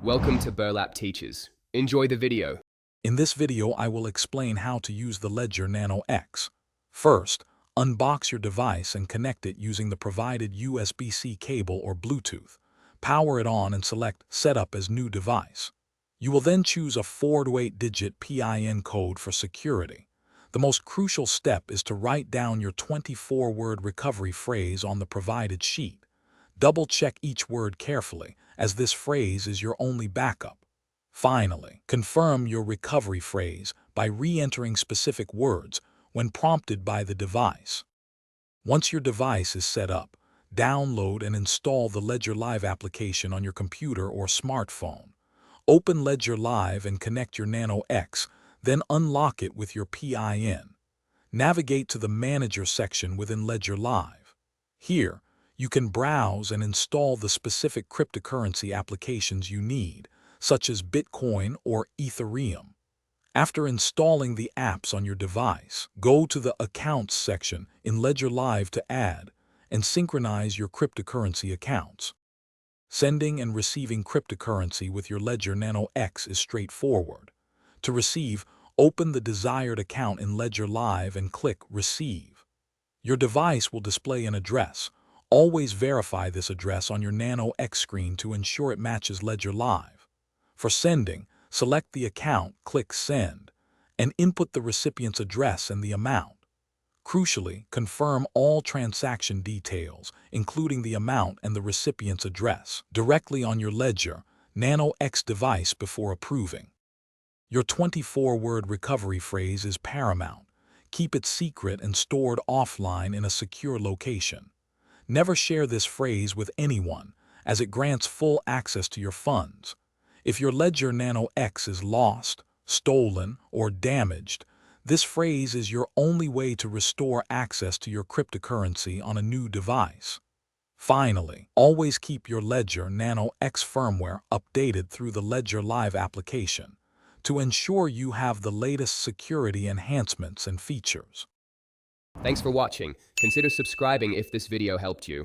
Welcome to Burlap Teachers. Enjoy the video. In this video, I will explain how to use the Ledger Nano X. First, unbox your device and connect it using the provided USB-C cable or Bluetooth. Power it on and select Setup as New Device. You will then choose a 4 to 8-digit PIN code for security. The most crucial step is to write down your 24-word recovery phrase on the provided sheet. Double-check each word carefully, as this phrase is your only backup. Finally, confirm your recovery phrase by re-entering specific words when prompted by the device. Once your device is set up, download and install the Ledger Live application on your computer or smartphone. Open Ledger Live and connect your Nano X, then unlock it with your PIN. Navigate to the Manager section within Ledger Live. Here, you can browse and install the specific cryptocurrency applications you need, such as Bitcoin or Ethereum. After installing the apps on your device, go to the Accounts section in Ledger Live to add and synchronize your cryptocurrency accounts. Sending and receiving cryptocurrency with your Ledger Nano X is straightforward. To receive, open the desired account in Ledger Live and click Receive. Your device will display an address. Always verify this address on your Nano X screen to ensure it matches Ledger Live. For sending, select the account, click Send, and input the recipient's address and the amount. Crucially, confirm all transaction details, including the amount and the recipient's address, directly on your Ledger Nano X device before approving. Your 24-word recovery phrase is paramount. Keep it secret and stored offline in a secure location. Never share this phrase with anyone, as it grants full access to your funds. If your Ledger Nano X is lost, stolen, or damaged, this phrase is your only way to restore access to your cryptocurrency on a new device. Finally, always keep your Ledger Nano X firmware updated through the Ledger Live application to ensure you have the latest security enhancements and features. Thanks for watching. Consider subscribing if this video helped you.